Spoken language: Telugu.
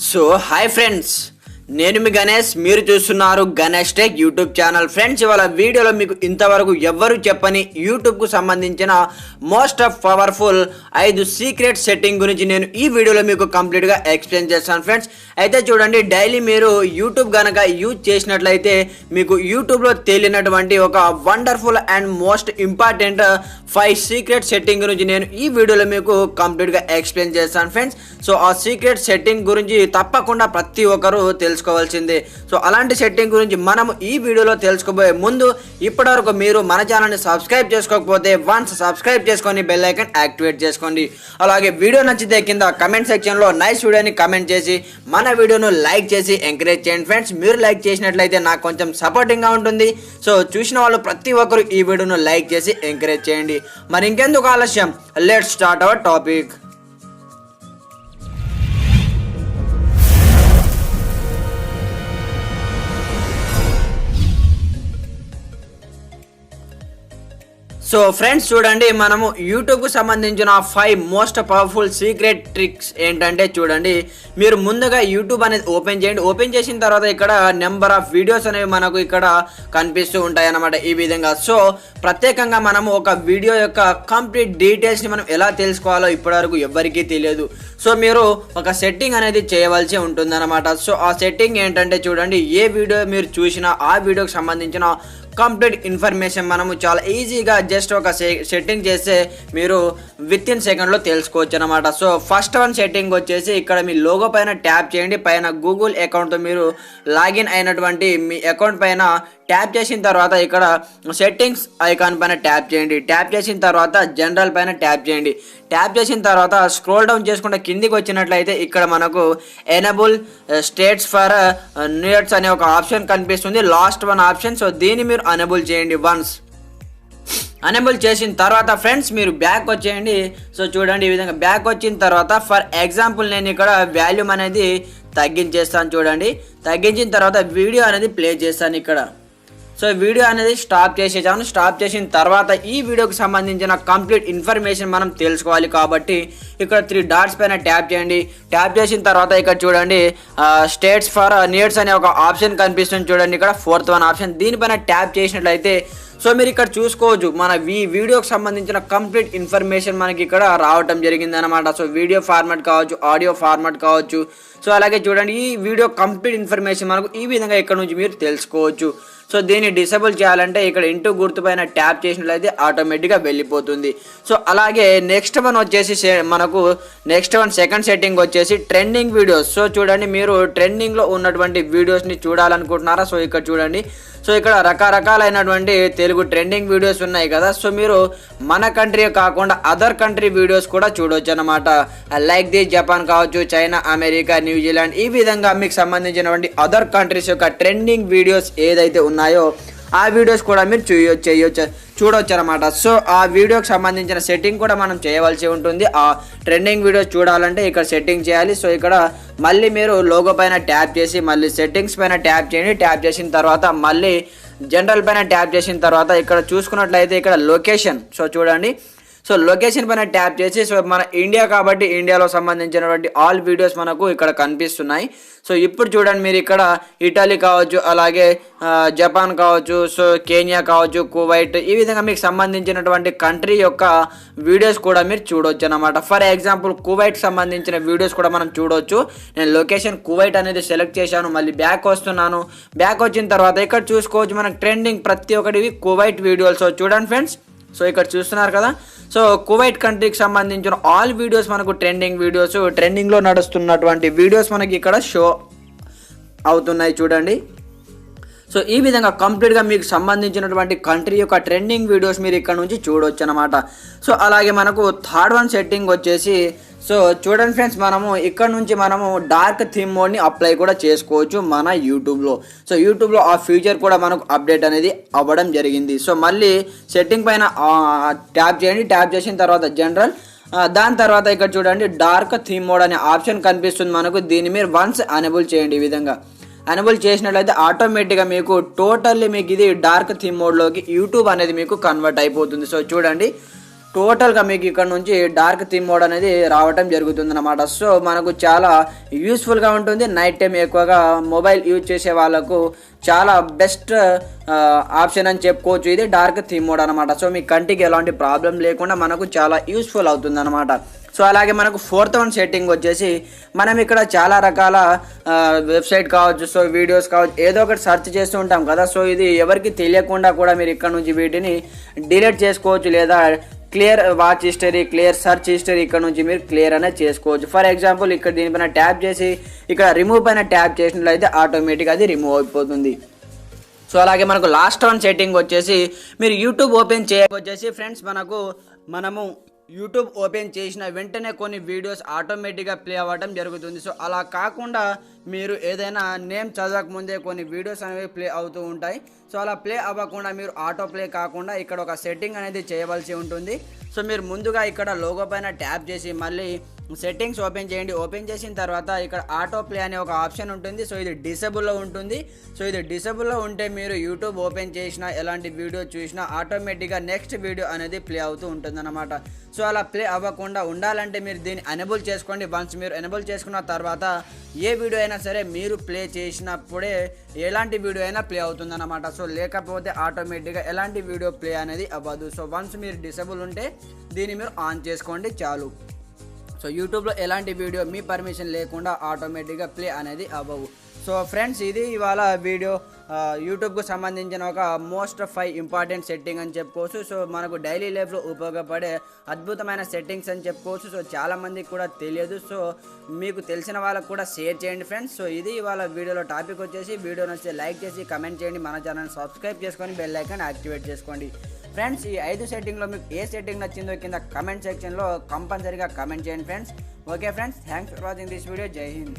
సో హాయ్ ఫ్రెండ్స్, నేను మీ గణేష్. మీరు చూస్తున్నారు Ganesh tech YouTube channel. Friends, ఇవాళ వీడియోలో మీకు ఇంతవరకు ఎవ్వరు చెప్పని యూట్యూబ్కు సంబంధించిన most of powerful 5 secret setting గురించి నేను ఈ వీడియోలో మీకు కంప్లీట్గా ఎక్స్ప్లెయిన్ చేస్తాను. ఫ్రెండ్స్ అయితే చూడండి, డైలీ మీరు యూట్యూబ్ కనుక యూజ్ చేసినట్లయితే మీకు యూట్యూబ్లో తేలినటువంటి ఒక wonderful and most important 5 secret setting గురించి నేను ఈ వీడియోలో మీకు కంప్లీట్గా ఎక్స్ప్లెయిన్ చేస్తాను. ఫ్రెండ్స్, సో ఆ సీక్రెట్ సెట్టింగ్ గురించి తప్పకుండా ప్రతి ఒక్కరు తెలుసుకోవాల్సిందే. సో అలాంటి సెట్టింగ్ గురించి మనము ఈ వీడియోలో తెలుసుకోబోయే ముందు ఇప్పటివరకు మీరు మన ఛానల్ని సబ్స్క్రైబ్ చేసుకోకపోతే వన్స్ సబ్స్క్రైబ్ చేసుకొని బెల్ ఐకాన్ యాక్టివేట్ చేసుకోండి. అలాగే వీడియో నచ్చితే కింద కమెంట్ సెక్షన్లో నైస్ వీడియోని కమెంట్ చేసి మన వీడియోను లైక్ చేసి ఎంకరేజ్ చేయండి. ఫ్రెండ్స్, మీరు లైక్ చేసినట్లయితే నాకు కొంచెం సపోర్టింగ్గా ఉంటుంది. సో చూసిన వాళ్ళు ప్రతి ఒక్కరు ఈ వీడియోను లైక్ చేసి ఎంకరేజ్ చేయండి. మరి ఇంకెందుకు ఆలస్యం, let's start our topic. So friends చూడండి, మనము యూట్యూబ్కు సంబంధించిన 5 మోస్ట్ పవర్ఫుల్ సీక్రెట్ ట్రిక్స్ ఏంటంటే చూడండి, మీరు ముందుగా యూట్యూబ్ అనేది ఓపెన్ చేయండి. ఓపెన్ చేసిన తర్వాత ఇక్కడ నెంబర్ ఆఫ్ వీడియోస్ అనేవి మనకు ఇక్కడ కనిపిస్తూ ఉంటాయి అన్నమాట, ఈ విధంగా. సో ప్రత్యేకంగా మనము ఒక వీడియో యొక్క కంప్లీట్ డీటెయిల్స్ని మనం ఎలా తెలుసుకోవాలో ఇప్పటివరకు ఎవ్వరికీ తెలియదు. సో మీరు ఒక సెట్టింగ్ అనేది చేయవలసి ఉంటుందన్నమాట. సో ఆ సెట్టింగ్ ఏంటంటే చూడండి, ఏ వీడియో మీరు చూసినా ఆ వీడియోకి సంబంధించిన కంప్లీట్ ఇన్ఫర్మేషన్ మనము చాలా ఈజీగా జస్ట్ ఒక సెట్టింగ్ చేస్తే మీరు విత్ ఇన్ సెకండ్లో తెలుసుకోవచ్చు అనమాట. సో ఫస్ట్ వన్ సెట్టింగ్ వచ్చేసి ఇక్కడ మీ లోగో పైన ట్యాప్ చేయండి. పైన గూగుల్ అకౌంట్తో మీరు లాగిన్ అయినటువంటి మీ అకౌంట్ పైన ట్యాప్ చేసిన తర్వాత ఇక్కడ సెట్టింగ్స్ ఐకాన్ పైన ట్యాప్ చేయండి. ట్యాప్ చేసిన తర్వాత జనరల్ పైన ట్యాప్ చేయండి. ట్యాప్ చేసిన తర్వాత స్క్రోల్ డౌన్ చేసుకుంటే కిందికి వచ్చినట్లయితే ఇక్కడ మనకు ఎనేబుల్ స్టేట్స్ ఫర్ న్యూయర్స్ అనే ఒక ఆప్షన్ కనిపిస్తుంది, లాస్ట్ వన్ ఆప్షన్. సో దీన్ని మీరు అనేబుల్ చేయండి. వన్స్ అనేబుల్ చేసిన తర్వాత ఫ్రెండ్స్ మీరు బ్యాక్ వచ్చేయండి. సో చూడండి, ఈ విధంగా బ్యాక్ వచ్చిన తర్వాత ఫర్ ఎగ్జాంపుల్ నేను ఇక్కడ వాల్యూమ్ అనేది తగ్గించేస్తాను. చూడండి, తగ్గించిన తర్వాత వీడియో అనేది ప్లే చేస్తాను ఇక్కడ. సో వీడియో అనేది స్టాప్ చేసేసాను. స్టాప్ చేసిన తర్వాత ఈ వీడియోకి సంబంధించిన కంప్లీట్ ఇన్ఫర్మేషన్ మనం తెలుసుకోవాలి కాబట్టి ఇక్కడ 3 డాట్స్ పైన ట్యాప్ చేయండి. ట్యాప్ చేసిన తర్వాత ఇక్కడ చూడండి స్టేట్స్ ఫర్ న్యూయర్స్ అనే ఒక ఆప్షన్ కనిపిస్తుంది. చూడండి ఇక్కడ 4th వన్ ఆప్షన్, దీనిపైన ట్యాప్ చేసినట్లయితే సో మీరు ఇక్కడ చూసుకోవచ్చు మన ఈ వీడియోకి సంబంధించిన కంప్లీట్ ఇన్ఫర్మేషన్ మనకి ఇక్కడ రావటం జరిగింది అనమాట. సో వీడియో ఫార్మాట్ కావచ్చు, ఆడియో ఫార్మాట్ కావచ్చు. సో అలాగే చూడండి, ఈ వీడియో కంప్లీట్ ఇన్ఫర్మేషన్ మనకు ఈ విధంగా ఇక్కడ నుంచి మీరు తెలుసుకోవచ్చు. సో దీన్ని డిసేబుల్ చేయాలంటే ఇక్కడ ఇంటూ గుర్తు పైన ట్యాప్ చేసినట్లయితే ఆటోమేటిక్గా వెళ్ళిపోతుంది. సో అలాగే నెక్స్ట్ వన్ వచ్చేసి మనకు సెకండ్ సెట్టింగ్ వచ్చేసి ట్రెండింగ్ వీడియోస్. సో చూడండి, మీరు ట్రెండింగ్లో ఉన్నటువంటి వీడియోస్ని చూడాలనుకుంటున్నారా? సో ఇక్కడ చూడండి, సో ఇక్కడ రకరకాలైనటువంటి తెలుగు ట్రెండింగ్ వీడియోస్ ఉన్నాయి కదా. సో మీరు మన కంట్రీ కాకుండా అదర్ కంట్రీ వీడియోస్ కూడా చూడవచ్చు అనమాట. లైక్ ది జపాన్ కావచ్చు, చైనా, అమెరికా, న్యూజిలాండ్, ఈ విధంగా మీకు సంబంధించినటువంటి అదర్ కంట్రీస్ యొక్క ట్రెండింగ్ వీడియోస్ ఏదైతే ఉన్నాయో ఆ వీడియోస్ కూడా మీరు చూడవచ్చు అనమాట. సో ఆ వీడియోకి సంబంధించిన సెట్టింగ్ కూడా మనం చేయవలసి ఉంటుంది. ఆ ట్రెండింగ్ వీడియోస్ చూడాలంటే ఇక్కడ సెట్టింగ్ చేయాలి. సో ఇక్కడ మళ్ళీ మీరు లోగో పైన ట్యాప్ చేసి మళ్ళీ సెట్టింగ్స్ పైన ట్యాప్ చేయండి. ట్యాప్ చేసిన తర్వాత మళ్ళీ జనరల్ పైన ట్యాప్ చేసిన తర్వాత ఇక్కడ చూసుకున్నట్లయితే ఇక్కడ లొకేషన్. సో చూడండి, సో లొకేషన్ పైన ట్యాప్ చేసి, సో మన ఇండియా కాబట్టి ఇండియాలో సంబంధించినటువంటి ఆల్ వీడియోస్ మనకు ఇక్కడ కనిపిస్తున్నాయి. సో ఇప్పుడు చూడండి, మీరు ఇక్కడ ఇటలీ కావచ్చు, అలాగే జపాన్ కావచ్చు, సో కెన్యా కావచ్చు, కువైట్, ఈ విధంగా మీకు సంబంధించినటువంటి కంట్రీ యొక్క వీడియోస్ కూడా మీరు చూడవచ్చు అనమాట. ఫర్ ఎగ్జాంపుల్ కువైట్ సంబంధించిన వీడియోస్ కూడా మనం చూడవచ్చు. నేను లొకేషన్ కువైట్ అనేది సెలెక్ట్ చేశాను. మళ్ళీ బ్యాక్ వస్తున్నాను. బ్యాక్ వచ్చిన తర్వాత ఇక్కడ చూసుకోవచ్చు మనకు ట్రెండింగ్ ప్రతి ఒక్కటి కువైట్ వీడియోస్. సో చూడండి ఫ్రెండ్స్, సో ఇక్కడ చూస్తున్నారు కదా. సో కువైట్ కంట్రీకి సంబంధించిన ఆల్ వీడియోస్ మనకు ట్రెండింగ్ వీడియోస్, ట్రెండింగ్లో నడుస్తున్నటువంటి వీడియోస్ మనకి ఇక్కడ షో అవుతున్నాయి చూడండి. సో ఈ విధంగా కంప్లీట్గా మీకు సంబంధించినటువంటి కంట్రీ యొక్క ట్రెండింగ్ వీడియోస్ మీరు ఇక్కడ నుంచి చూడవచ్చు అనమాట. సో అలాగే మనకు థర్డ్ వన్ సెట్టింగ్ వచ్చేసి, సో చూడండి ఫ్రెండ్స్, మనము ఇక్కడ నుంచి మనము డార్క్ థీమ్ మోడ్ని అప్లై కూడా చేసుకోవచ్చు మన యూట్యూబ్లో. సో యూట్యూబ్లో ఆ ఫీచర్ కూడా మనకు అప్డేట్ అనేది అవ్వడం జరిగింది. సో మళ్ళీ సెట్టింగ్ పైన ట్యాప్ చేయండి. ట్యాప్ చేసిన తర్వాత జనరల్, దాని తర్వాత ఇక్కడ చూడండి డార్క్ థీమ్ మోడ్ అనే ఆప్షన్ కనిపిస్తుంది మనకు. దీన్ని మీరు వన్స్ అనేబుల్ చేయండి. ఈ విధంగా అనేబుల్ చేసినట్లయితే ఆటోమేటిక్గా మీకు టోటల్లీ మీకు ఇది డార్క్ థీమ్ మోడ్లోకి యూట్యూబ్ అనేది మీకు కన్వర్ట్ అయిపోతుంది. సో చూడండి, టోటల్గా మీకు ఇక్కడ నుంచి డార్క్ థీమ్ మోడ్ అనేది రావటం జరుగుతుంది అనమాట. సో మనకు చాలా యూస్ఫుల్గా ఉంటుంది. నైట్ టైం ఎక్కువగా మొబైల్ యూజ్ చేసే వాళ్ళకు చాలా బెస్ట్ ఆప్షన్ అని చెప్పుకోవచ్చు. ఇది డార్క్ థీమ్ మోడ్ అనమాట. సో మీ కంటికి ఎలాంటి ప్రాబ్లం లేకుండా మనకు చాలా యూస్ఫుల్ అవుతుంది అనమాట. సో అలాగే మనకు 4th వన్ సెట్టింగ్ వచ్చేసి మనం ఇక్కడ చాలా రకాల వెబ్సైట్ కావచ్చు, సో వీడియోస్ కావచ్చు, ఏదో ఒకటి సెర్చ్ చేస్తూ ఉంటాం కదా. సో ఇది ఎవరికి తెలియకుండా కూడా మీరు ఇక్కడ నుంచి వీటిని డిలీట్ చేసుకోవచ్చు, లేదా clear watch history, clear search history ఇక్కడ నుంచి మీరు క్లియర్ అనేది చేసుకోవచ్చు. ఫర్ ఎగ్జాంపుల్ ఇక్కడ దీనిపైన ట్యాప్ చేసి ఇక్కడ రిమూవ్ పైన ట్యాప్ చేసినట్లయితే ఆటోమేటిక్గా అది రిమూవ్ అయిపోతుంది. సో అలాగే మనకు లాస్ట్ వన్ సెట్టింగ్ వచ్చేసి మీరు యూట్యూబ్ ఓపెన్ వచ్చేసి ఫ్రెండ్స్ మనము యూట్యూబ్ ఓపెన్ చేసిన వెంటనే కొన్ని వీడియోస్ ఆటోమేటిక్గా ప్లే అవ్వడం జరుగుతుంది. సో అలా కాకుండా మీరు ఏదైనా నేమ్ చదవక ముందే కొన్ని వీడియోస్ అనేవి ప్లే అవుతూ ఉంటాయి. సో అలా ప్లే అవ్వకుండా మీరు ఆటో ప్లే కాకుండా ఇక్కడ ఒక సెట్టింగ్ అనేది చేయవలసి ఉంటుంది. సో మీరు ముందుగా ఇక్కడ లోగో పైన ట్యాప్ చేసి మళ్ళీ సెట్టింగ్స్ ఓపెన్ చేయండి. ఓపెన్ చేసిన తర్వాత ఇక్కడ ఆటో ప్లే అనే ఒక ఆప్షన్ ఉంటుంది. సో ఇది డిసేబుల్లో ఉంటుంది. సో ఇది డిసేబుల్లో ఉంటే మీరు యూట్యూబ్ ఓపెన్ చేసినా ఎలాంటి వీడియో చూసినా ఆటోమేటిక్గా నెక్స్ట్ వీడియో అనేది ప్లే అవుతూ ఉంటుంది అనమాట. సో అలా ప్లే అవ్వకుండా ఉండాలంటే మీరు దీన్ని ఎనేబుల్ చేసుకోండి. వన్స్ మీరు ఎనేబుల్ చేసుకున్న తర్వాత ఏ వీడియో అయినా సరే మీరు ప్లే చేసినప్పుడే ఎలాంటి వీడియో అయినా ప్లే అవుతుంది అనమాట. సో లేకపోతే ఆటోమేటిక్గా ఎలాంటి వీడియో ప్లే అనేది అవ్వదు. సో వన్స్ మీరు డిసేబుల్ ఉంటే దీన్ని మీరు ఆన్ చేసుకోండి చాలు. సో యూట్యూబ్లో ఎలాంటి వీడియో మీ పర్మిషన్ లేకుండా ఆటోమేటిక్గా ప్లే అనేది అవ్వవు. సో ఫ్రెండ్స్ ఇది ఇవాళ వీడియో యూట్యూబ్కు సంబంధించిన ఒక మోస్ట్ 5 ఇంపార్టెంట్ సెట్టింగ్ అని చెప్పుకోవచ్చు. సో మనకు డైలీ లైఫ్లో ఉపయోగపడే అద్భుతమైన సెట్టింగ్స్ అని చెప్పుకోవచ్చు. సో చాలామందికి కూడా తెలియదు. సో మీకు తెలిసిన వాళ్ళకు కూడా షేర్ చేయండి ఫ్రెండ్స్. సో ఇది ఇవాళ వీడియోలో టాపిక్ వచ్చేసి వీడియో నచ్చితే లైక్ చేసి కమెంట్ చేయండి, మన ఛానల్ సబ్స్క్రైబ్ చేసుకొని బెల్ ఐకాన్ యాక్టివేట్ చేసుకోండి. ఫ్రెండ్స్ ఈ 5 సెట్టింగ్లో మీకు ఏ సెట్టింగ్ నచ్చిందో కింద కమెంట్ సెక్షన్లో కంపల్సరీగా కమెంట్ చేయండి friends. Okay friends, thanks for watching this video. జై హింద్.